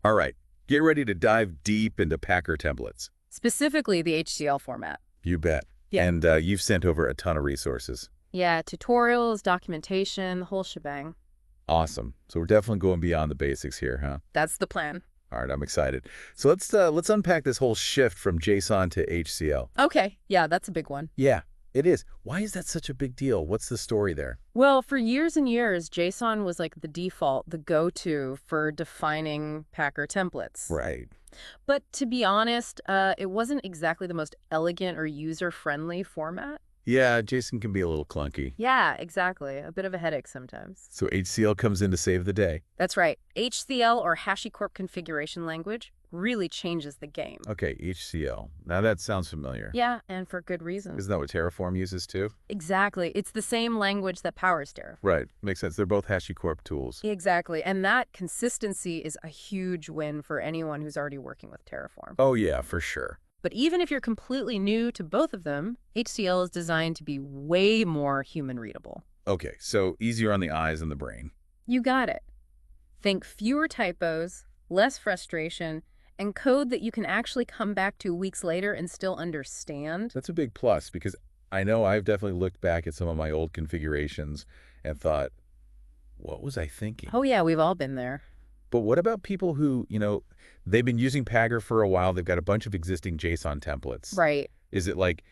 All right, get ready to dive deep into Packer templates. Specifically the HCL format. You bet. Yeah. And you've sent over a ton of resources. Yeah, tutorials, documentation, the whole shebang. Awesome. So we're definitely going beyond the basics here, huh? That's the plan. All right, I'm excited. So let's unpack this whole shift from JSON to HCL. Okay, yeah, that's a big one. Yeah, it is. Why is that such a big deal? What's the story there? Well, for years and years, JSON was like the default, the go-to for defining Packer templates. Right. But to be honest, it wasn't exactly the most elegant or user-friendly format. Yeah, JSON can be a little clunky. Yeah, exactly. A bit of a headache sometimes. So HCL comes in to save the day. That's right. HCL, or HashiCorp Configuration Language, really changes the game. Okay, HCL. Now that sounds familiar. Yeah, and for good reason. Isn't that what Terraform uses too? Exactly. It's the same language that powers Terraform. Right. Makes sense. They're both HashiCorp tools. Exactly. And that consistency is a huge win for anyone who's already working with Terraform. Oh yeah, for sure. But even if you're completely new to both of them, HCL is designed to be way more human-readable. Okay, so easier on the eyes and the brain. You got it. Think fewer typos, less frustration, and code that you can actually come back to weeks later and still understand. That's a big plus because I know I've definitely looked back at some of my old configurations and thought, what was I thinking? Oh yeah, we've all been there. But what about people who, they've been using Packer for a while, they've got a bunch of existing JSON templates. Right. Is it like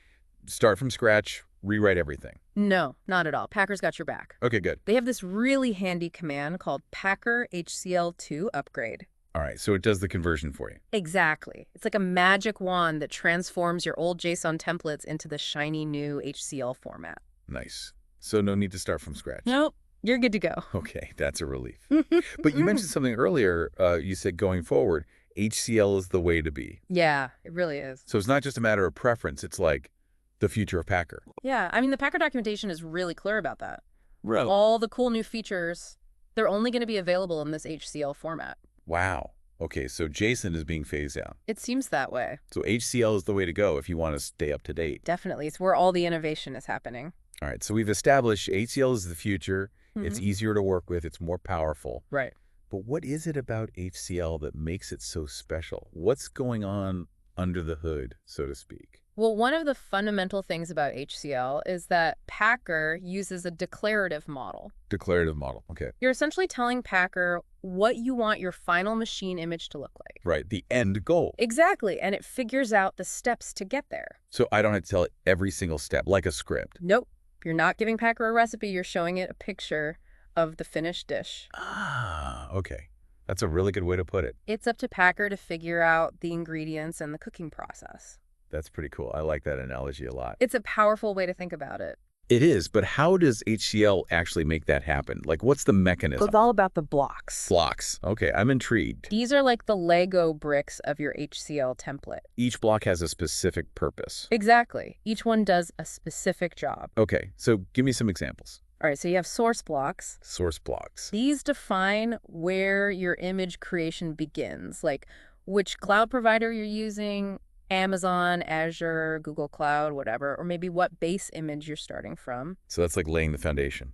start from scratch, rewrite everything? No, not at all. Packer's got your back. Okay, good. They have this really handy command called Packer HCL2 upgrade. All right, so it does the conversion for you. Exactly. It's like a magic wand that transforms your old JSON templates into the shiny new HCL format. Nice. So no need to start from scratch. Nope. You're good to go. Okay, that's a relief. But you mentioned something earlier. You said going forward, HCL is the way to be. Yeah, it really is. So it's not just a matter of preference. It's like the future of Packer. Yeah, I mean, the Packer documentation is really clear about that. Right. All the cool new features, they're only going to be available in this HCL format. Wow. Okay, so JSON is being phased out. It seems that way. So HCL is the way to go if you want to stay up to date. Definitely. It's where all the innovation is happening. All right, so we've established HCL is the future. It's easier to work with. It's more powerful. Right. But what is it about HCL that makes it so special? What's going on under the hood, so to speak? Well, one of the fundamental things about HCL is that Packer uses a declarative model. Declarative model, okay. You're essentially telling Packer what you want your final machine image to look like. Right, the end goal. Exactly, and it figures out the steps to get there. So I don't have to tell it every single step, like a script. Nope. You're not giving Packer a recipe, you're showing it a picture of the finished dish. Ah, okay. That's a really good way to put it. It's up to Packer to figure out the ingredients and the cooking process. That's pretty cool. I like that analogy a lot. It's a powerful way to think about it. It is, but how does HCL actually make that happen? Like, what's the mechanism? It's all about the blocks. Blocks. Okay, I'm intrigued. These are like the Lego bricks of your HCL template. Each block has a specific purpose. Exactly. Each one does a specific job. Okay, so give me some examples. All right, so you have source blocks. Source blocks. These define where your image creation begins, like which cloud provider you're using, Amazon, Azure, Google Cloud, whatever, or maybe what base image you're starting from. So that's like laying the foundation.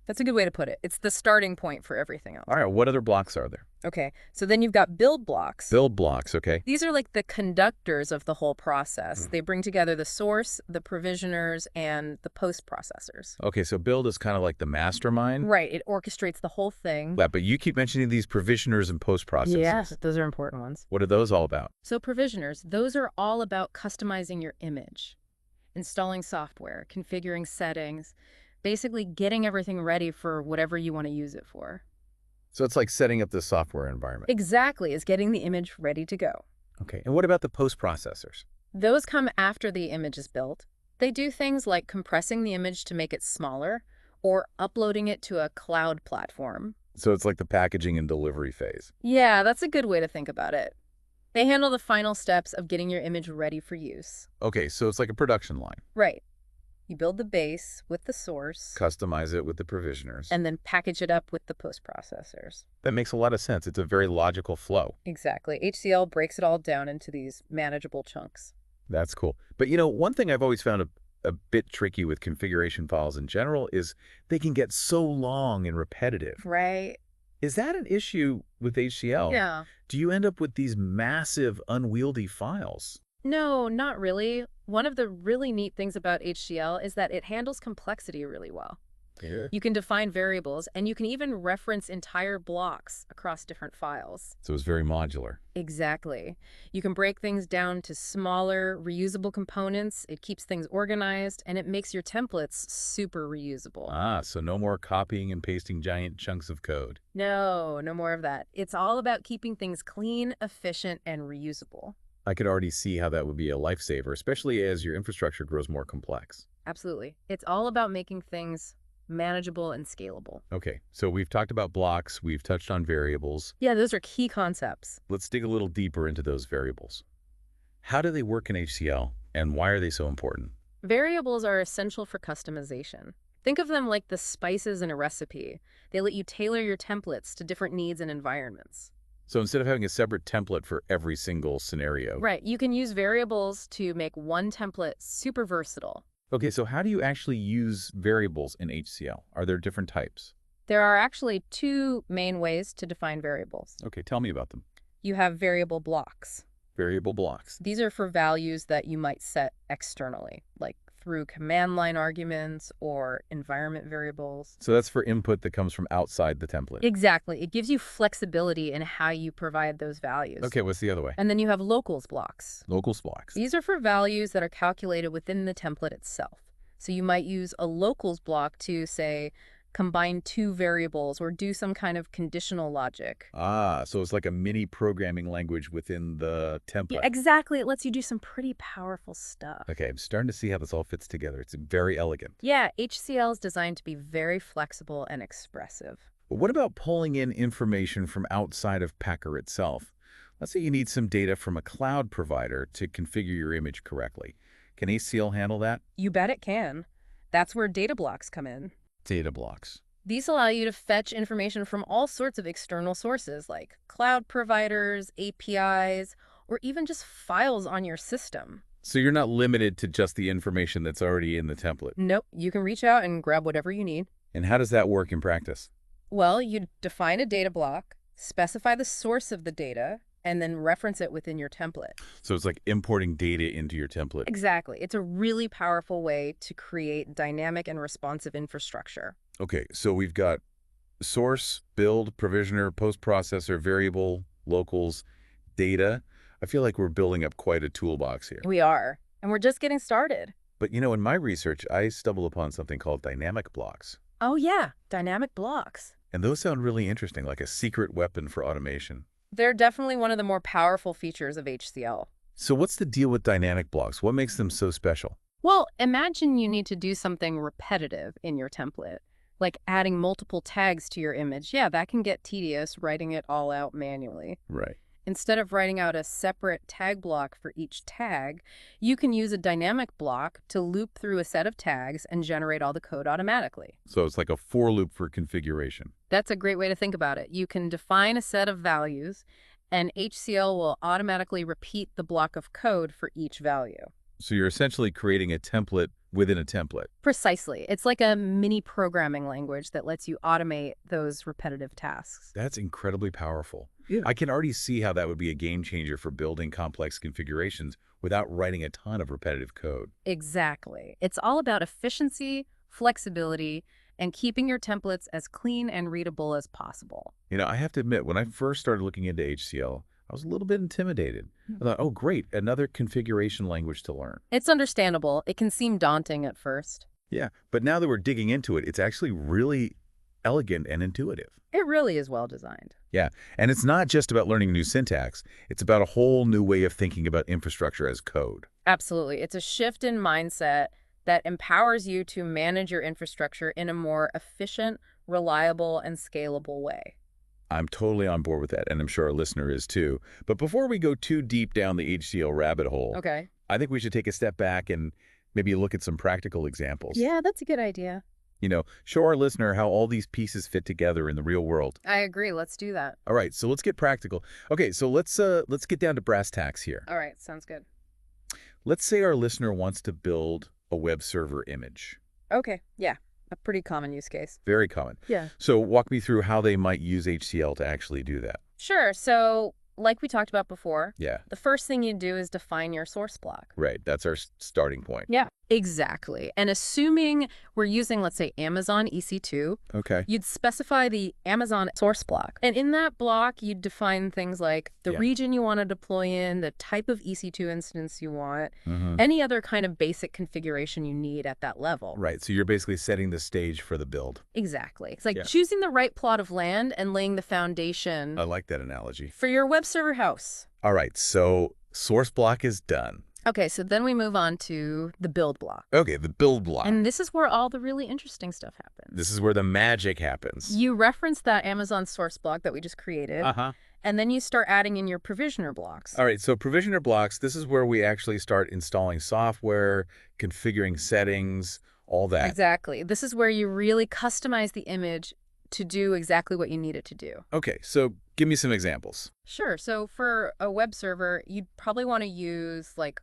That's a good way to put it. It's the starting point for everything else. All right, what other blocks are there? Okay, so then you've got build blocks. Build blocks, okay. These are like the conductors of the whole process. They bring together the source, the provisioners, and the post-processors. Okay, so build is kind of like the mastermind. Right, it orchestrates the whole thing. Yeah, but you keep mentioning these provisioners and post-processors. Yes, those are important ones. What are those all about? So provisioners, those are all about customizing your image, installing software, configuring settings, basically getting everything ready for whatever you want to use it for. So it's like setting up the software environment. Exactly, is getting the image ready to go. Okay, and what about the post-processors? Those come after the image is built. They do things like compressing the image to make it smaller or uploading it to a cloud platform. So it's like the packaging and delivery phase. Yeah, that's a good way to think about it. They handle the final steps of getting your image ready for use. Okay, so it's like a production line. Right. You build the base with the source. Customize it with the provisioners. And then package it up with the post-processors. That makes a lot of sense. It's a very logical flow. Exactly. HCL breaks it all down into these manageable chunks. That's cool. But one thing I've always found a bit tricky with configuration files in general is they can get so long and repetitive. Right. Is that an issue with HCL? Yeah. Do you end up with these massive, unwieldy files? No, not really. One of the really neat things about HCL is that it handles complexity really well. Yeah. You can define variables, and you can even reference entire blocks across different files. So it's very modular. Exactly. You can break things down to smaller, reusable components. It keeps things organized, and it makes your templates super reusable. Ah, so no more copying and pasting giant chunks of code. No, no more of that. It's all about keeping things clean, efficient, and reusable. I could already see how that would be a lifesaver, especially as your infrastructure grows more complex. Absolutely. It's all about making things manageable and scalable. Okay, so we've talked about blocks, we've touched on variables. Yeah, those are key concepts. Let's dig a little deeper into those variables. How do they work in HCL, and why are they so important? Variables are essential for customization. Think of them like the spices in a recipe. They let you tailor your templates to different needs and environments. So instead of having a separate template for every single scenario. Right, you can use variables to make one template super versatile. Okay, so how do you actually use variables in HCL? Are there different types? There are actually two main ways to define variables. Okay, tell me about them. You have variable blocks. Variable blocks. These are for values that you might set externally, like through command line arguments or environment variables. So that's for input that comes from outside the template. Exactly. It gives you flexibility in how you provide those values. Okay, what's the other way? And then you have locals blocks. Locals blocks. These are for values that are calculated within the template itself. So you might use a locals block to, say, combine two variables or do some kind of conditional logic. Ah, so it's like a mini programming language within the template. Yeah, exactly. It lets you do some pretty powerful stuff. Okay, I'm starting to see how this all fits together. It's very elegant. Yeah, HCL is designed to be very flexible and expressive. But what about pulling in information from outside of Packer itself? Let's say you need some data from a cloud provider to configure your image correctly. Can HCL handle that? You bet it can. That's where data blocks come in. Data blocks. These allow you to fetch information from all sorts of external sources like cloud providers, APIs, or even just files on your system. So you're not limited to just the information that's already in the template. Nope, you can reach out and grab whatever you need. And how does that work in practice? Well, you define a data block, specify the source of the data, and then reference it within your template. So it's like importing data into your template. Exactly. It's a really powerful way to create dynamic and responsive infrastructure. Okay, so we've got source, build, provisioner, post-processor, variable, locals, data. I feel like we're building up quite a toolbox here. We are. And we're just getting started. But you know, in my research, I stumbled upon something called dynamic blocks. Oh yeah, dynamic blocks. And those sound really interesting, like a secret weapon for automation. They're definitely one of the more powerful features of HCL. So what's the deal with dynamic blocks? What makes them so special? Well, imagine you need to do something repetitive in your template, like adding multiple tags to your image. Yeah, that can get tedious writing it all out manually. Right. Instead of writing out a separate tag block for each tag, you can use a dynamic block to loop through a set of tags and generate all the code automatically. So it's like a for loop for configuration. That's a great way to think about it. You can define a set of values, and HCL will automatically repeat the block of code for each value. So you're essentially creating a template within a template. Precisely. It's like a mini programming language that lets you automate those repetitive tasks. That's incredibly powerful. Yeah. I can already see how that would be a game changer for building complex configurations without writing a ton of repetitive code. Exactly. It's all about efficiency, flexibility, and keeping your templates as clean and readable as possible. You know, I have to admit, when I first started looking into HCL, I was a little bit intimidated. I thought, oh, great, another configuration language to learn. It's understandable. It can seem daunting at first. Yeah, but now that we're digging into it, it's actually really elegant and intuitive. It really is well designed. Yeah, and it's not just about learning new syntax. It's about a whole new way of thinking about infrastructure as code. Absolutely. It's a shift in mindset that empowers you to manage your infrastructure in a more efficient, reliable, and scalable way. I'm totally on board with that, and I'm sure our listener is too. But before we go too deep down the HCL rabbit hole, Okay. I think we should take a step back and maybe look at some practical examples. Yeah, that's a good idea. You know, show our listener how all these pieces fit together in the real world. I agree. Let's do that. All right, so let's get practical. Okay, so let's get down to brass tacks here. All right. Sounds good. Let's say our listener wants to build a web server image. Okay. Yeah. A pretty common use case. Very common. Yeah. So walk me through how they might use HCL to actually do that. Sure. So like we talked about before, Yeah, the first thing you do is define your source block. right. That's our starting point. Yeah, exactly. And assuming we're using, let's say, Amazon EC2, Okay. you'd specify the Amazon source block. And in that block, you'd define things like the Yeah. region you want to deploy in, the type of EC2 instance you want, Mm-hmm. any other kind of basic configuration you need at that level. Right. So you're basically setting the stage for the build. Exactly. It's like Yeah. choosing the right plot of land and laying the foundation I like that analogy. for your web server house. All right. So source block is done. Okay, so then we move on to the build block. Okay. The build block. And this is where all the really interesting stuff happens. This is where the magic happens. You reference that Amazon source block that we just created, Uh-huh. and then you start adding in your provisioner blocks. All right. So provisioner blocks, this is where we actually start installing software, configuring settings, all that. Exactly. This is where you really customize the image to do exactly what you need it to do. Okay. So give me some examples. Sure. So for a web server, you'd probably want to use like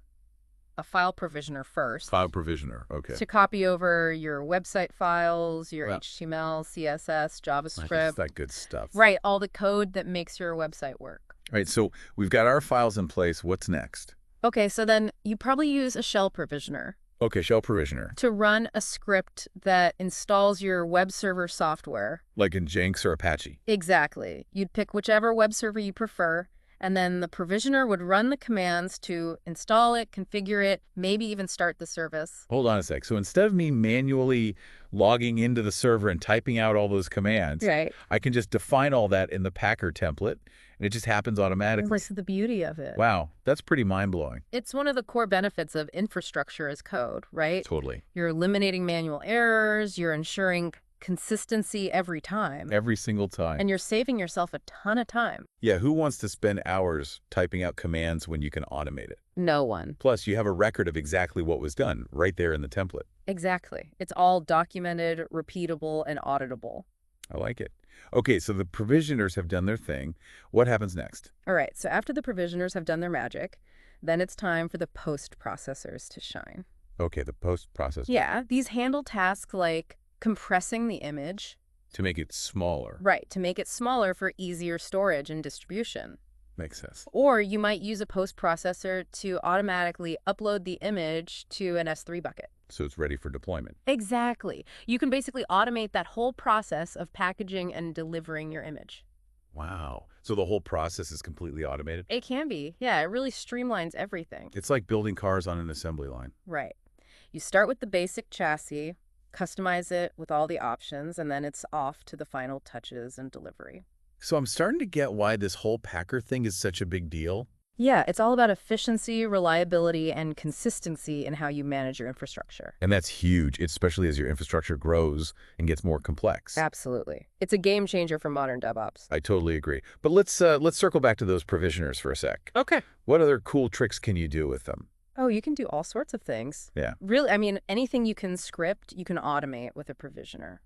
a file provisioner first File provisioner. Okay. to copy over your website files, your Well- HTML, CSS, That's JavaScript, that good stuff. right, all the code that makes your website work. All right. So we've got our files in place. What's next? Okay, so then you probably use a shell provisioner Okay. Shell provisioner. to run a script that installs your web server software. Like in Jenks or Apache. Exactly. You'd pick whichever web server you prefer, and then the provisioner would run the commands to install it, configure it, maybe even start the service. Hold on a sec. So instead of me manually logging into the server and typing out all those commands, Right. I can just define all that in the Packer template, and it just happens automatically. That's the beauty of it. Wow, that's pretty mind-blowing. It's one of the core benefits of infrastructure as code, right? Totally. You're eliminating manual errors, you're ensuring consistency every time, Every single time. and you're saving yourself a ton of time. Yeah, who wants to spend hours typing out commands when you can automate it? No one. Plus, you have a record of exactly what was done right there in the template. Exactly. It's all documented, repeatable, and auditable. I like it. Okay, so the provisioners have done their thing. What happens next? All right, so after the provisioners have done their magic, then it's time for the post processors to shine. Okay, the post process Yeah, these handle tasks like compressing the image, to make it smaller. right, to make it smaller for easier storage and distribution. Makes sense. Or you might use a post processor to automatically upload the image to an S3 bucket. So it's ready for deployment. Exactly. You can basically automate that whole process of packaging and delivering your image. Wow. So the whole process is completely automated? It can be. Yeah, it really streamlines everything. It's like building cars on an assembly line. Right. You start with the basic chassis, customize it with all the options, and then it's off to the final touches and delivery. So I'm starting to get why this whole Packer thing is such a big deal. Yeah, it's all about efficiency, reliability, and consistency in how you manage your infrastructure. And that's huge, especially as your infrastructure grows and gets more complex. Absolutely. It's a game changer for modern DevOps. I totally agree. But let's circle back to those provisioners for a sec. Okay. What other cool tricks can you do with them? Oh, you can do all sorts of things. Yeah. Really, I mean, anything you can script, you can automate with a provisioner.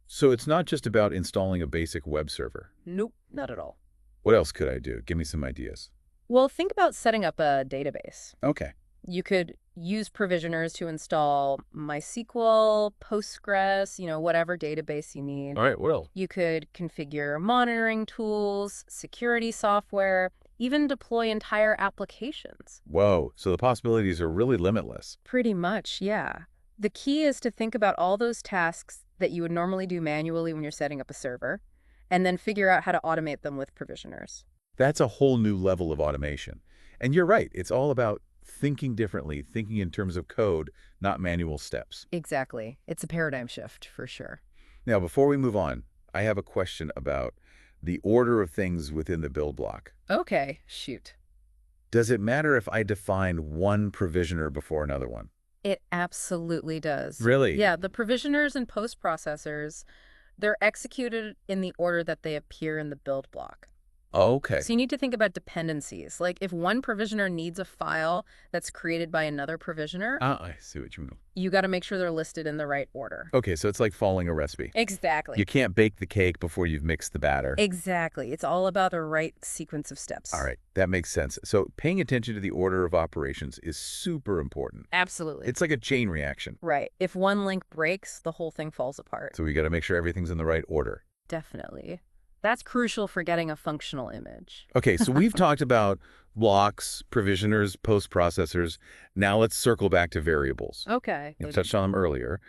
So it's not just about installing a basic web server. Nope, not at all. What else could I do? Give me some ideas. Well, think about setting up a database. Okay. You could use provisioners to install MySQL, Postgres, whatever database you need. All right, what else? You could configure monitoring tools, security software, even deploy entire applications. Whoa, so the possibilities are really limitless. Pretty much, yeah. The key is to think about all those tasks that you would normally do manually when you're setting up a server, and then figure out how to automate them with provisioners. That's a whole new level of automation. And you're right, it's all about thinking differently, thinking in terms of code, not manual steps. Exactly. It's a paradigm shift, for sure. Now, before we move on, I have a question about the order of things within the build block. Okay, shoot. Does it matter if I define one provisioner before another one? It absolutely does. Really? Yeah, the provisioners and post processors, they're executed in the order that they appear in the build block. Okay. So you need to think about dependencies. Like if one provisioner needs a file that's created by another provisioner, I see what you mean. you got to make sure they're listed in the right order. Okay, so it's like following a recipe. You Exactly. can't bake the cake before you've mixed the batter. Exactly. It's all about the right sequence of All steps. right, that makes sense. So paying attention to the order of operations is super important. Absolutely. It's like a chain reaction. Right. If one link breaks, the whole thing falls apart. So we got to make sure everything's in the right order. Definitely. That's crucial for getting a functional image. Okay, so we've talked about blocks, provisioners, post-processors. Now let's circle back to variables. Okay. You touched on them earlier,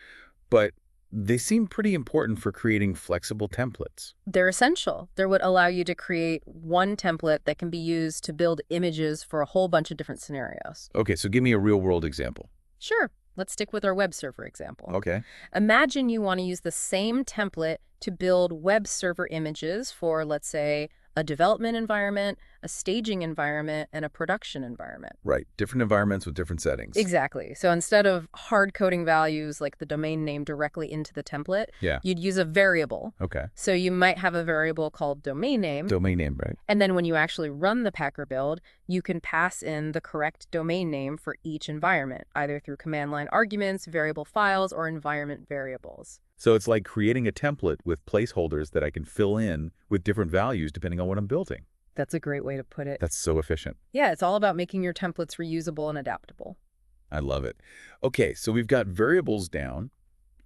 but they seem pretty important for creating flexible templates. They're essential. They would allow you to create one template that can be used to build images for a whole bunch of different scenarios. Okay, so give me a real-world example. Sure. Let's stick with our web server example. Okay. Imagine you want to use the same template to build web server images for, let's say, a development environment, a staging environment, and a production environment. Right, different environments with different settings. Exactly. So instead of hard coding values like the domain name directly into the template, Yeah. you'd use a variable. Okay. So you might have a variable called domain name. Domain name, right? And then when you actually run the Packer build, you can pass in the correct domain name for each environment, either through command line arguments, variable files, or environment variables. So it's like creating a template with placeholders that I can fill in with different values depending on what I'm building. That's a great way to put it. That's so efficient. Yeah, it's all about making your templates reusable and adaptable. I love it. Okay, so we've got variables down.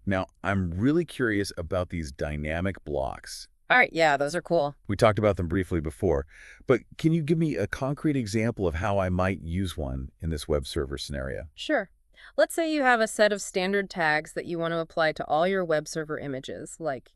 Now, I'm really curious about these dynamic blocks. All right, yeah, those are cool. We talked about them briefly before, but can you give me a concrete example of how I might use one in this web server scenario? Sure. Let's say you have a set of standard tags that you want to apply to all your web server images, like,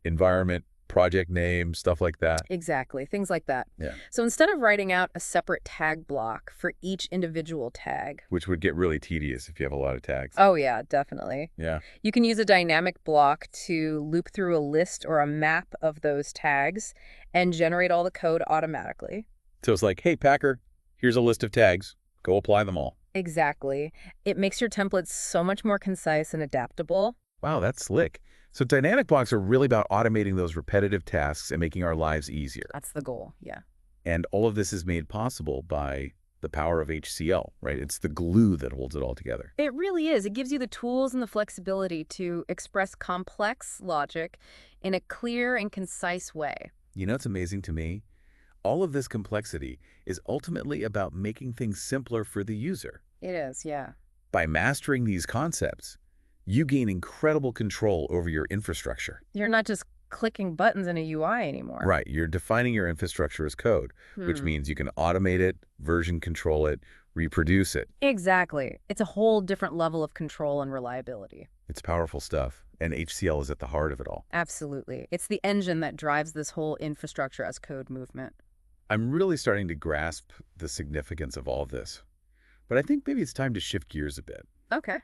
Environment, project name, stuff like that. exactly, things like that. Yeah. So instead of writing out a separate tag block for each individual tag, Which would get really tedious if you have a lot of tags. oh yeah, definitely. Yeah. You can use a dynamic block to loop through a list or a map of those tags and generate all the code automatically. So it's like, hey, Packer, here's a list of tags. Go apply them all. Exactly. It makes your templates so much more concise and adaptable. Wow, that's slick. So dynamic blocks are really about automating those repetitive tasks and making our lives easier. That's the goal, yeah. And all of this is made possible by the power of HCL, right? It's the glue that holds it all together. It really is. It gives you the tools and the flexibility to express complex logic in a clear and concise way. You know what's amazing to me? All of this complexity is ultimately about making things simpler for the user. It is, yeah. By mastering these concepts, you gain incredible control over your infrastructure. You're not just clicking buttons in a UI anymore. Right, you're defining your infrastructure as code, which means you can automate it, version control it, reproduce it. Exactly. It's a whole different level of control and reliability. It's powerful stuff, and HCL is at the heart of it all. Absolutely. It's the engine that drives this whole infrastructure as code movement. I'm really starting to grasp the significance of all of this, but I think maybe it's time to shift gears a bit. Okay.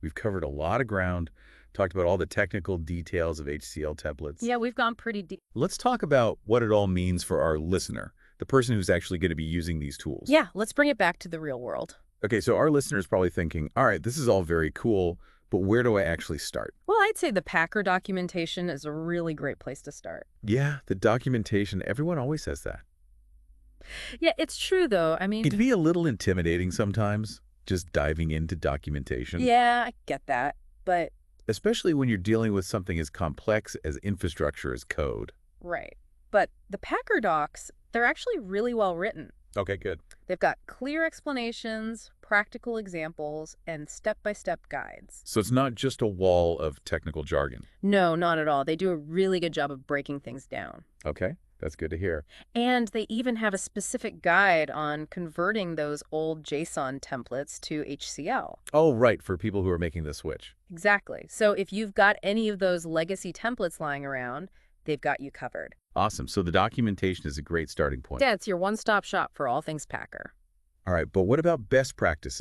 We've covered a lot of ground, talked about all the technical details of HCL templates. Yeah, we've gone pretty deep. Let's talk about what it all means for our listener, the person who's actually going to be using these tools. Yeah, let's bring it back to the real world. Okay, so our listener is probably thinking, all right, this is all very cool, but where do I actually start? Well, I'd say the Packer documentation is a really great place to start. Yeah, the documentation, everyone always says that. Yeah, it's true, though. I mean, It'd be a little intimidating sometimes, just diving into documentation. yeah, I get that. But, Especially when you're dealing with something as complex as infrastructure as code. right. But the Packer docs, they're actually really well written. Okay, good. They've got clear explanations, practical examples, and step-by-step guides. So it's not just a wall of technical jargon. No, not at all. They do a really good job of breaking things down. Okay, that's good to hear. And they even have a specific guide on converting those old JSON templates to HCL. Oh, right, for people who are making the switch. Exactly. So if you've got any of those legacy templates lying around, they've got you covered. Awesome. So the documentation is a great starting point. Yeah, it's your one-stop shop for all things Packer. All right, but what about best practices?